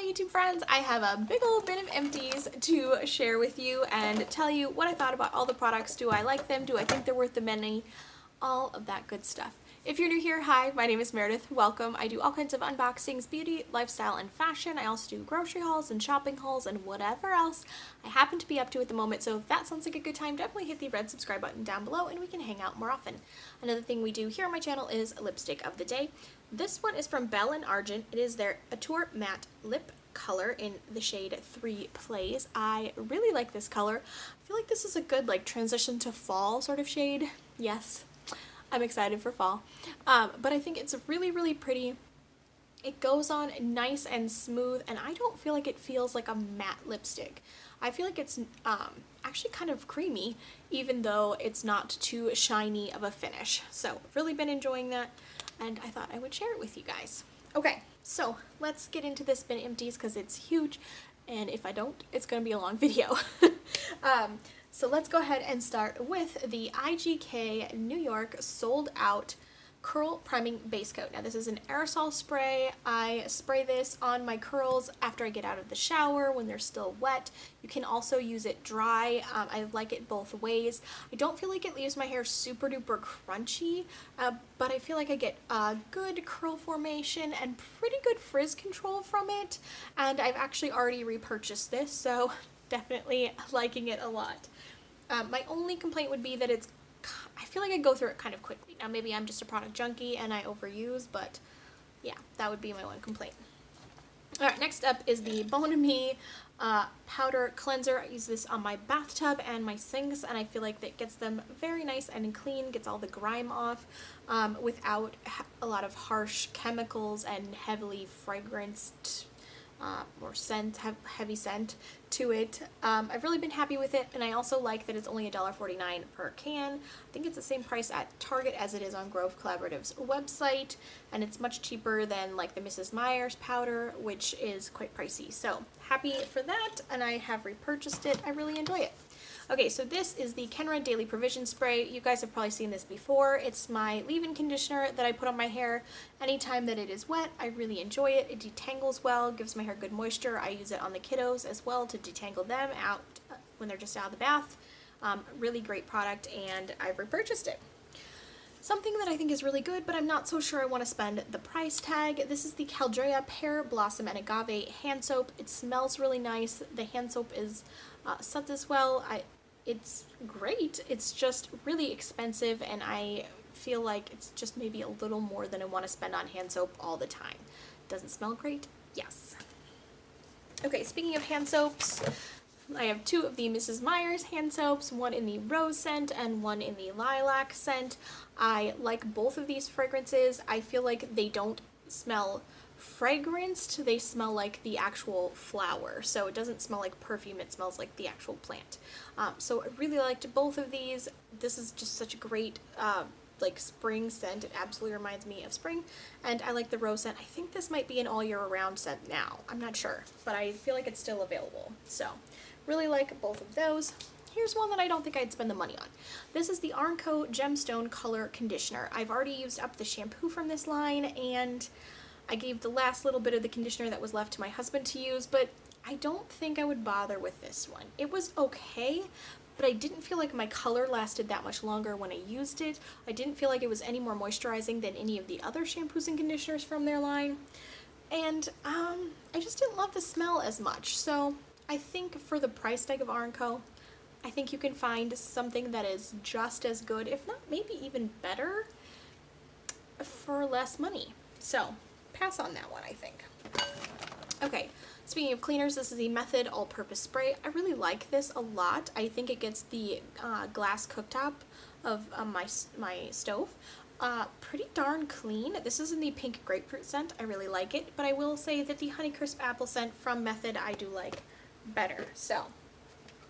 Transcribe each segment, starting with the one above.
YouTube friends, I have a big old bin of empties to share with you and tell you what I thought about all the products. Do I like them? Do I think they're worth the money? All of that good stuff. If you're new here, hi, my name is Meredith. Welcome. I do all kinds of unboxings, beauty, lifestyle, and fashion. I also do grocery hauls and shopping hauls and whatever else I happen to be up to at the moment. So if that sounds like a good time, definitely hit the red subscribe button down below and we can hang out more often. Another thing we do here on my channel is lipstick of the day. This one is from Belle and Argent. It is their Atour Matte Lip color in the shade 3 Plays. I really like this color. I feel like this is a good like transition to fall sort of shade. Yes, I'm excited for fall. But I think it's really, really pretty. It goes on nice and smooth, and I don't feel like it feels like a matte lipstick. I feel like it's actually kind of creamy, even though it's not too shiny of a finish. So I've really been enjoying that, and I thought I would share it with you guys. Okay, so let's get into this bin empties because it's huge, and if I don't, it's going to be a long video. So let's go ahead and start with the IGK New York sold out curl priming base coat. Now this is an aerosol spray. I spray this on my curls after I get out of the shower when they're still wet. You can also use it dry. I like it both ways. I don't feel like it leaves my hair super duper crunchy, but I feel like I get a good curl formation and pretty good frizz control from it. And I've actually already repurchased this, so definitely liking it a lot. My only complaint would be that I feel like I go through it kind of quickly. Now maybe I'm just a product junkie and I overuse, but yeah, that would be my one complaint. Alright, next up is the Bonami powder cleanser. I use this on my bathtub and my sinks, and I feel like that gets them very nice and clean, gets all the grime off without a lot of harsh chemicals and heavily fragranced or scent, heavy scent to it. I've really been happy with it, and I also like that it's only $1.49 per can. I think it's the same price at Target as it is on Grove Collaborative's website, and it's much cheaper than like the Mrs. Meyers powder, which is quite pricey. So happy for that, and I have repurchased it. I really enjoy it. Okay, so this is the Kenron Daily Provision Spray. You guys have probably seen this before. It's my leave-in conditioner that I put on my hair anytime that it is wet. I really enjoy it. It detangles well, gives my hair good moisture. I use it on the kiddos as well to detangle them out when they're just out of the bath. Really great product, and I've repurchased it. Something that I think is really good, but I'm not so sure I want to spend the price tag. This is the Caldrea Pear, Blossom, and Agave hand soap. It smells really nice. The hand soap is scents as well. It's great. It's just really expensive, and I feel like it's just maybe a little more than I want to spend on hand soap all the time. Does it smell great? Yes. Okay, speaking of hand soaps, I have two of the Mrs. Meyers hand soaps, one in the rose scent and one in the lilac scent. I like both of these fragrances. I feel like they don't smell fragranced, they smell like the actual flower. So it doesn't smell like perfume, it smells like the actual plant. So I really liked both of these. This is just such a great like spring scent. It absolutely reminds me of spring, and I like the rose scent. I think this might be an all year round scent now. I'm not sure, but I feel like it's still available. So really like both of those. Here's one that I don't think I'd spend the money on. This is the Arnco Gemstone Color Conditioner. I've already used up the shampoo from this line, and I gave the last little bit of the conditioner that was left to my husband to use, but I don't think I would bother with this one. It was okay, but I didn't feel like my color lasted that much longer when I used it. I didn't feel like it was any more moisturizing than any of the other shampoos and conditioners from their line. And I just didn't love the smell as much. So I think for the price tag of Arnco, I think you can find something that is just as good, if not maybe even better, for less money. So pass on that one, I think. Okay, speaking of cleaners, this is the Method All-Purpose Spray. I really like this a lot. I think it gets the glass cooktop of my stove pretty darn clean. This is in the pink grapefruit scent. I really like it, but I will say that the Honeycrisp apple scent from Method I do like better. So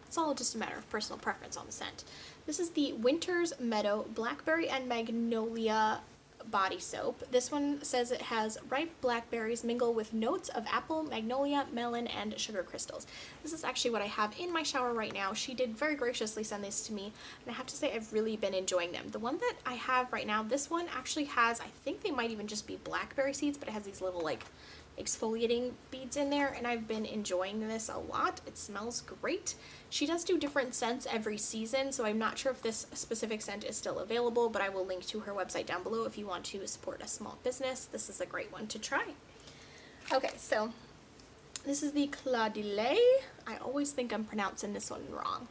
it's all just a matter of personal preference on the scent. This is the Winter's Meadow Blackberry and Magnolia body soap. This one says it has ripe blackberries mingle with notes of apple, magnolia, melon, and sugar crystals. This is actually what I have in my shower right now. She did very graciously send this to me, and I have to say I've really been enjoying them. The one that I have right now, this one actually has, I think they might even just be blackberry seeds, but it has these little like exfoliating beads in there, and I've been enjoying this a lot. It smells great. She does do different scents every season, so I'm not sure if this specific scent is still available, but I will link to her website down below if you want to support a small business. This is a great one to try. Okay, so this is the Caldrea. I always think I'm pronouncing this one wrong.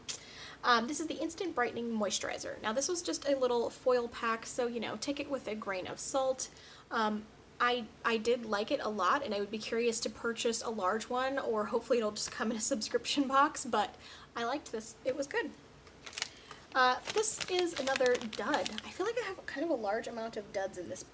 This is the Instant Brightening Moisturizer. Now this was just a little foil pack, so you know, take it with a grain of salt. I did like it a lot, and I would be curious to purchase a large one, or hopefully it'll just come in a subscription box, but I liked this. It was good. This is another dud. I feel like I have kind of a large amount of duds in this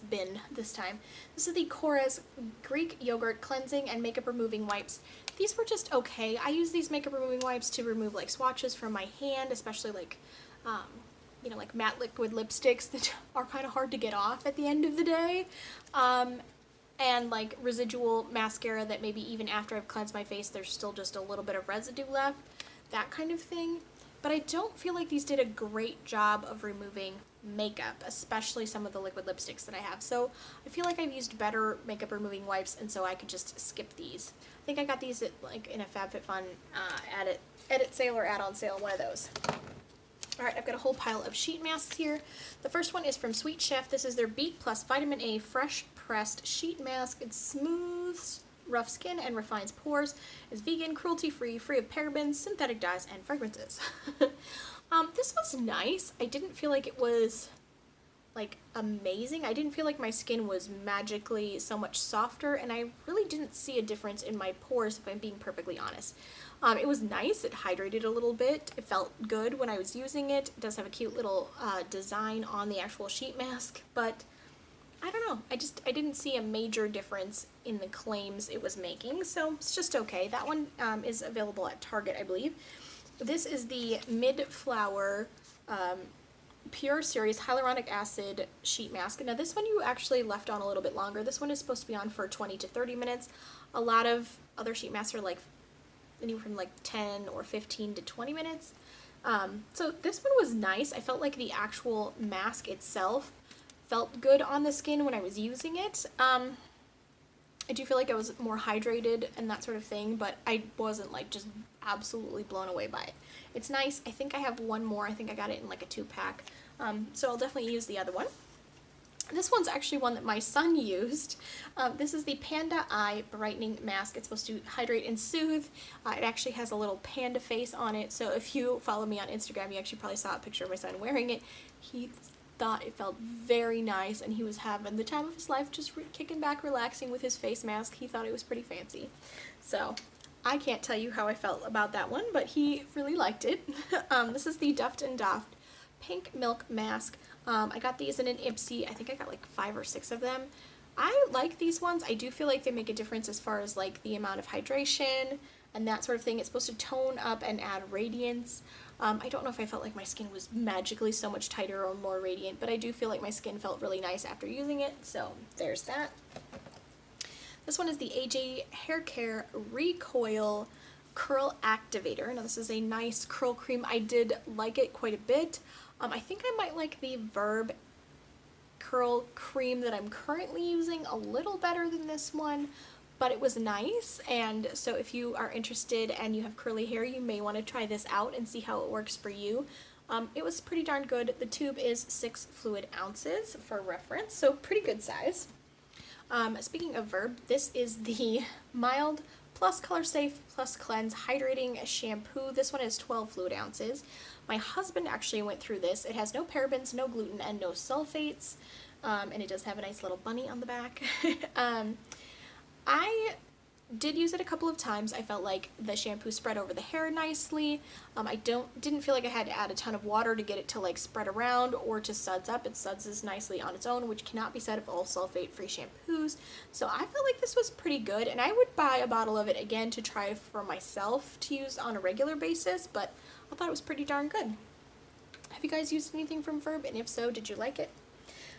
bin this time. This is the Korres Greek Yogurt Cleansing and Makeup Removing Wipes. These were just okay. I use these makeup removing wipes to remove like swatches from my hand, especially like, you know, like matte liquid lipsticks that are kind of hard to get off at the end of the day. And like residual mascara that maybe even after I've cleansed my face, there's still just a little bit of residue left. That kind of thing. But I don't feel like these did a great job of removing makeup, especially some of the liquid lipsticks that I have. So I feel like I've used better makeup removing wipes, and so I could just skip these. I think I got these at like in a FabFitFun edit sale or add-on sale, one of those. Alright, I've got a whole pile of sheet masks here. The first one is from Sweet Chef. This is their Beet Plus Vitamin A Fresh Pressed Sheet Mask. It smooths rough skin and refines pores. It's vegan, cruelty-free, free of parabens, synthetic dyes, and fragrances. This was nice. I didn't feel like it was like amazing. I didn't feel like my skin was magically so much softer, and I really didn't see a difference in my pores, if I'm being perfectly honest. It was nice. It hydrated a little bit. It felt good when I was using it. It does have a cute little design on the actual sheet mask, but I don't know. I didn't see a major difference in the claims it was making, so it's just okay. That one is available at Target, I believe. This is the Mid-Flower Pure Series Hyaluronic Acid Sheet Mask. Now this one you actually left on a little bit longer. This one is supposed to be on for 20 to 30 minutes. A lot of other sheet masks are like anywhere from like 10 or 15 to 20 minutes. So this one was nice. I felt like the actual mask itself felt good on the skin when I was using it. I do feel like I was more hydrated and that sort of thing, but I wasn't like just absolutely blown away by it. It's nice. I think I have one more. I think I got it in like a 2-pack. So I'll definitely use the other one. This one's actually one that my son used. This is the Panda Eye Brightening Mask. It's supposed to hydrate and soothe. It actually has a little panda face on it, so if you follow me on Instagram, you actually probably saw a picture of my son wearing it. He thought it felt very nice, and he was having the time of his life just kicking back, relaxing with his face mask. He thought it was pretty fancy. So I can't tell you how I felt about that one, but he really liked it. This is the Duft and Doft Pink Milk Mask. I got these in an IPSY. I think I got like 5 or 6 of them. I like these ones. I do feel like they make a difference as far as like the amount of hydration and that sort of thing. It's supposed to tone up and add radiance. I don't know if I felt like my skin was magically so much tighter or more radiant, but I do feel like my skin felt really nice after using it, so there's that. This one is the AJ Hair Care Recoil Curl Activator. Now this is a nice curl cream. I did like it quite a bit. I think I might like the Verb curl cream that I'm currently using a little better than this one, but it was nice, and so if you are interested and you have curly hair, you may want to try this out and see how it works for you. It was pretty darn good. The tube is 6 fluid ounces for reference, so pretty good size. Speaking of Verb, this is the Mild Plus Color Safe Plus Cleanse Hydrating Shampoo. This one is 12 fluid ounces. My husband actually went through this. It has no parabens, no gluten, and no sulfates, and it does have a nice little bunny on the back. I did use it a couple of times. I felt like the shampoo spread over the hair nicely. I didn't feel like I had to add a ton of water to get it to like spread around or to suds up. It suds nicely on its own, which cannot be said of all sulfate-free shampoos. So I felt like this was pretty good, and I would buy a bottle of it again to try for myself to use on a regular basis, but I thought it was pretty darn good. Have you guys used anything from Verb, and if so, did you like it?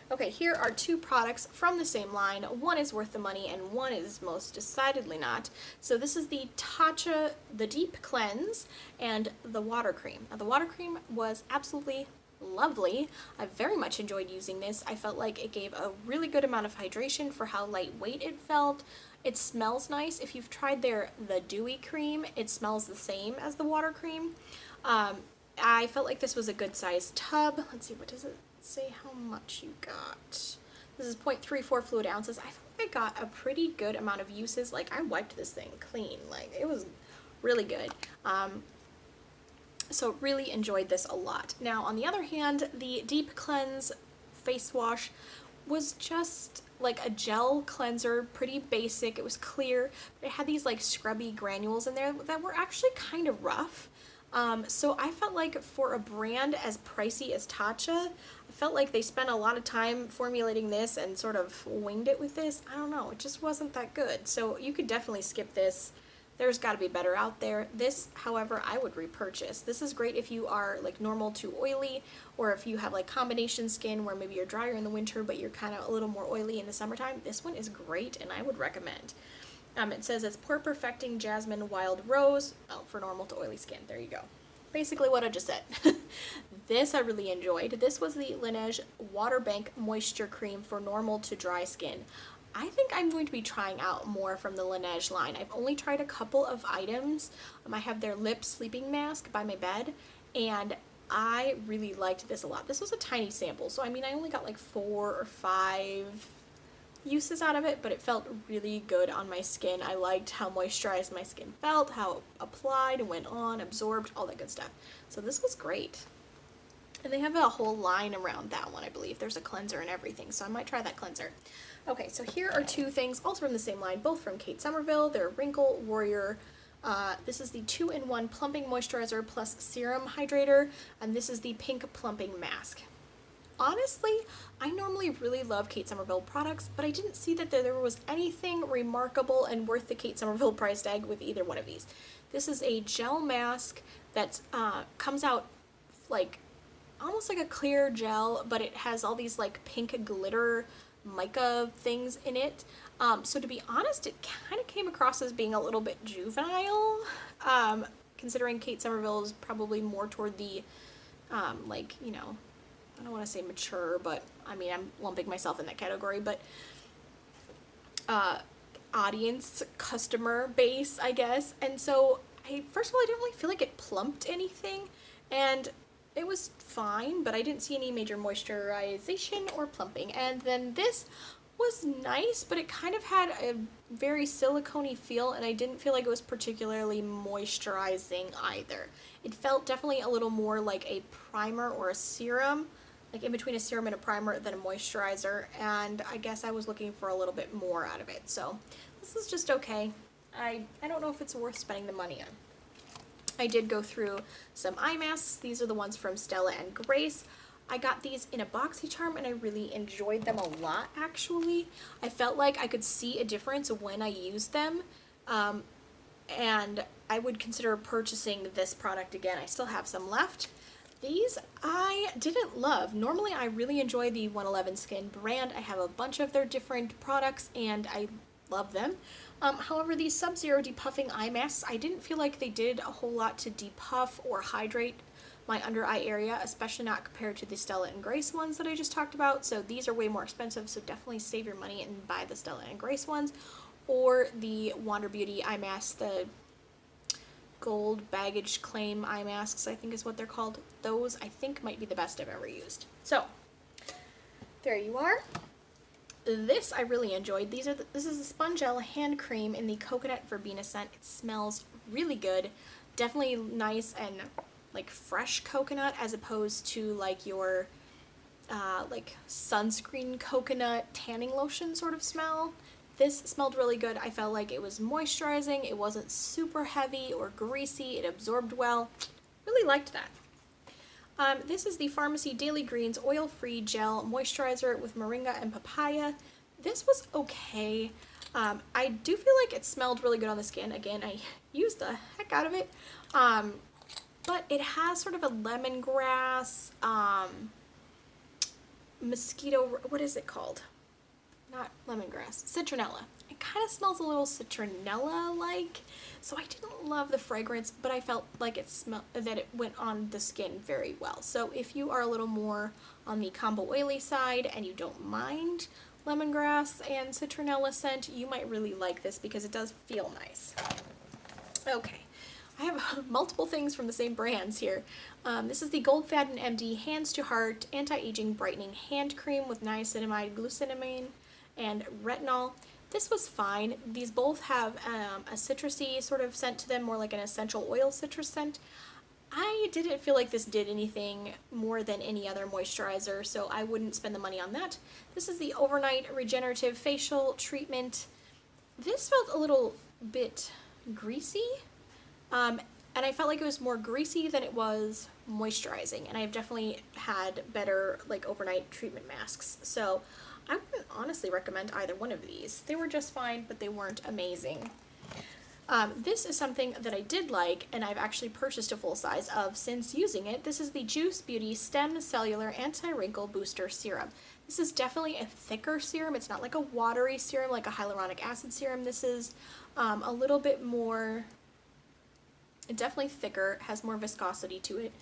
Okay, here are 2 products from the same line. One is worth the money and one is most decidedly not. So this is the Tatcha, the Deep Cleanse, and the Water Cream. Now the water cream was absolutely lovely. I very much enjoyed using this. I felt like it gave a really good amount of hydration for how lightweight it felt. It smells nice. If you've tried the dewy cream, it smells the same as the water cream. I felt like this was a good size tub. Let's see, what does it say how much you got? This is 0.34 fluid ounces. I feel like I got a pretty good amount of uses. Like, I wiped this thing clean. Like, it was really good. So really enjoyed this a lot. Now, on the other hand, the Deep Cleanse face wash was just like a gel cleanser, pretty basic. It was clear, but it had these like scrubby granules in there that were actually kind of rough. So I felt like for a brand as pricey as Tatcha, I felt like they spent a lot of time formulating this and sort of winged it with this. I don't know, it just wasn't that good. So you could definitely skip this. There's got to be better out there. This, however, I would repurchase. This is great if you are like normal to oily, or if you have like combination skin where maybe you're drier in the winter but you're kind of a little more oily in the summertime. This one is great and I would recommend. It says it's Pore Perfecting Jasmine Wild Rose. Oh, for normal to oily skin. There you go. Basically what I just said. This I really enjoyed. This was the Laneige Water Bank Moisture Cream for normal to dry skin. I think I'm going to be trying out more from the Laneige line. I've only tried a couple of items. I have their lip sleeping mask by my bed, and I really liked this a lot. This was a tiny sample, so I mean I only got like 4 or 5 uses out of it, but it felt really good on my skin. I liked how moisturized my skin felt, how it applied and went on, absorbed, all that good stuff. So this was great. And they have a whole line around that one, I believe. There's a cleanser and everything, so I might try that cleanser. Okay, so here are 2 things, also from the same line, both from Kate Somerville. They're Wrinkle Warrior. This is the 2-in-1 Plumping Moisturizer plus Serum Hydrator, and this is the Pink Plumping Mask. Honestly, I normally really love Kate Somerville products, but I didn't see that there was anything remarkable and worth the Kate Somerville price tag with either one of these. This is a gel mask that comes out like almost like a clear gel, but it has all these like pink glitter mica things in it. So to be honest, it kind of came across as being a little bit juvenile, considering Kate Somerville is probably more toward the like, you know, I don't want to say mature, but I mean, I'm lumping myself in that category, but audience, customer base, I guess. And so first of all, I didn't really feel like it plumped anything, and it was fine, but I didn't see any major moisturization or plumping. And then this was nice, but it kind of had a very silicone-y feel, and I didn't feel like it was particularly moisturizing either. It felt definitely a little more like a primer or a serum, like in between a serum and a primer than a moisturizer, and I guess I was looking for a little bit more out of it. So this is just okay. I don't know if it's worth spending the money on. I did go through some eye masks. These are the ones from Stella and Grace. I got these in a Boxycharm and I really enjoyed them a lot, actually. I felt like I could see a difference when I used them, and I would consider purchasing this product again. I still have some left. These I didn't love. Normally I really enjoy the 111 Skin brand. I have a bunch of their different products and I love them. However, these Sub-Zero Depuffing Eye Masks, I didn't feel like they did a whole lot to depuff or hydrate my under eye area, especially not compared to the Stella and Grace ones that I just talked about. So these are way more expensive, so definitely save your money and buy the Stella and Grace ones, or the Wander Beauty eye masks, the gold baggage claim eye masks, I think is what they're called. Those I think might be the best I've ever used. So there you are. This I really enjoyed. This is a Sponge Gel hand cream in the coconut verbena scent. It smells really good. Definitely nice and like fresh coconut, as opposed to like your like sunscreen coconut tanning lotion sort of smell. This smelled really good. I felt like it was moisturizing. It wasn't super heavy or greasy. It absorbed well. Really liked that. This is the Pharmacy Daily Greens Oil-Free Gel Moisturizer with Moringa and Papaya. This was okay. I do feel like it smelled really good on the skin. Again, I used the heck out of it. But it has sort of a lemongrass, mosquito, what is it called? Not lemongrass, citronella. It kind of smells a little citronella-like, so I didn't love the fragrance, but I felt like that it went on the skin very well. So if you are a little more on the combo oily side and you don't mind lemongrass and citronella scent. You might really like this because it does feel nice. Okay, I have multiple things from the same brands here. This is the Goldfadden MD Hands to Heart Anti-Aging Brightening Hand Cream with niacinamide, glucosamine, and retinol. This was fine. These both have a citrusy sort of scent to them, more like an essential oil citrus scent. I didn't feel like this did anything more than any other moisturizer, so I wouldn't spend the money on that. This is the Overnight Regenerative Facial Treatment. This felt a little bit greasy, and I felt like it was more greasy than it was moisturizing, and I've definitely had better like overnight treatment masks, so I wouldn't honestly recommend either one of these. They were just fine, but they weren't amazing. This is something that I did like, and I've actually purchased a full size of since using it. This is the Juice Beauty Stem Cellular Anti-Wrinkle Booster Serum. This is definitely a thicker serum. It's not like a watery serum like a hyaluronic acid serum. This is a little bit more, definitely thicker, has more viscosity to it.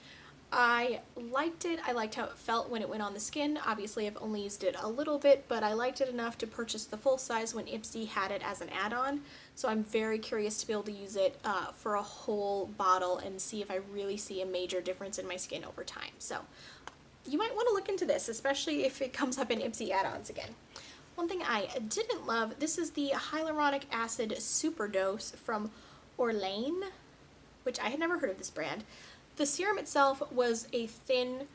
I liked it. I liked how it felt when it went on the skin. Obviously, I've only used it a little bit, but I liked it enough to purchase the full size when IPSY had it as an add-on. So I'm very curious to be able to use it for a whole bottle and see if I really see a major difference in my skin over time. So you might want to look into this, especially if it comes up in IPSY add-ons again. One thing I didn't love, this is the hyaluronic acid superdose from Orlane, which I had never heard of this brand. The serum itself was a thin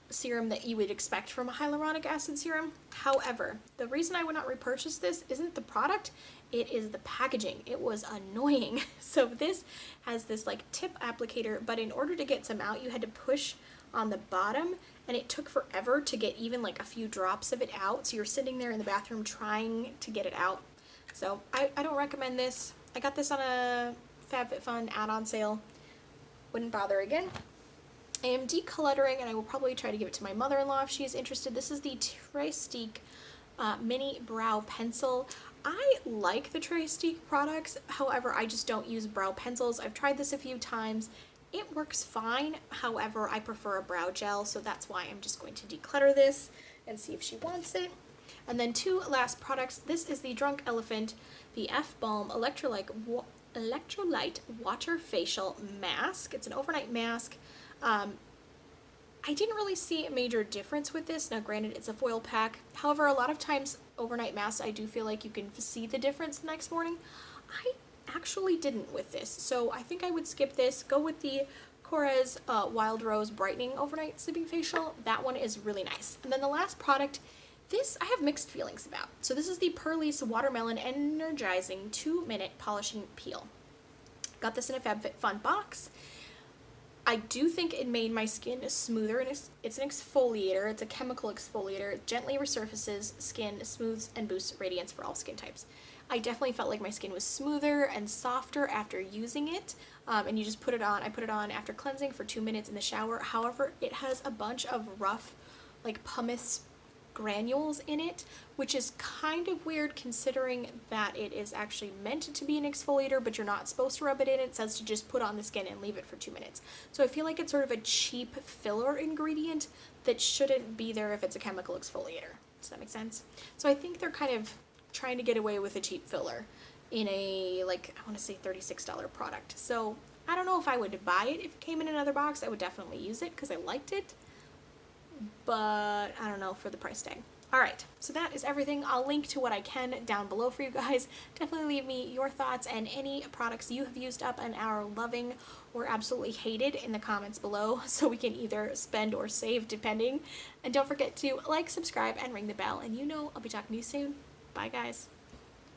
serum that you would expect from a hyaluronic acid serum. However, the reason I would not repurchase this isn't the product, it is the packaging. It was annoying. So this has this like tip applicator, but in order to get some out, you had to push on the bottom, and it took forever to get even like a few drops of it out. So you're sitting there in the bathroom trying to get it out. So I don't recommend this. I got this on a FabFitFun add-on sale. Wouldn't bother again. I am decluttering, and I will probably try to give it to my mother-in-law if she's interested. This is the Tristique Mini Brow Pencil. I like the Tristique products, however, I just don't use brow pencils. I've tried this a few times. It works fine, however, I prefer a brow gel, so that's why I'm just going to declutter this and see if she wants it. And then two last products. This is the Drunk Elephant, the F-Balm Electrolyte Water Facial Mask. It's an overnight mask. I didn't really see a major difference with this. Now granted, it's a foil pack. However, a lot of times overnight masks, I do feel like you can see the difference the next morning. I actually didn't with this, so I think I would skip this. Go with the Korres Wild Rose Brightening Overnight Sleeping Facial. That one is really nice. And then the last product, this I have mixed feelings about. So this is the Pearlise Watermelon Energizing 2-Minute Polishing Peel. Got this in a FabFitFun box. I do think it made my skin smoother, and it's an exfoliator. It's a chemical exfoliator. It gently resurfaces skin, smooths, and boosts radiance for all skin types. I definitely felt like my skin was smoother and softer after using it, and you just put it on. I put it on after cleansing for 2 minutes in the shower. However, it has a bunch of rough, like pumice granules in it, which is kind of weird considering that it is actually meant to be an exfoliator, but you're not supposed to rub it in. It says to just put on the skin and leave it for 2 minutes. So I feel like it's sort of a cheap filler ingredient that shouldn't be there if it's a chemical exfoliator. Does that make sense? So I think they're kind of trying to get away with a cheap filler in a, like, I want to say $36 product. So I don't know if I would buy it if it came in another box. I would definitely use it because I liked it, but I don't know for the price tag. Alright, so that is everything. I'll link to what I can down below for you guys. Definitely leave me your thoughts and any products you have used up and are loving or absolutely hated in the comments below, so we can either spend or save depending. And don't forget to like, subscribe, and ring the bell, and you know I'll be talking to you soon. Bye guys.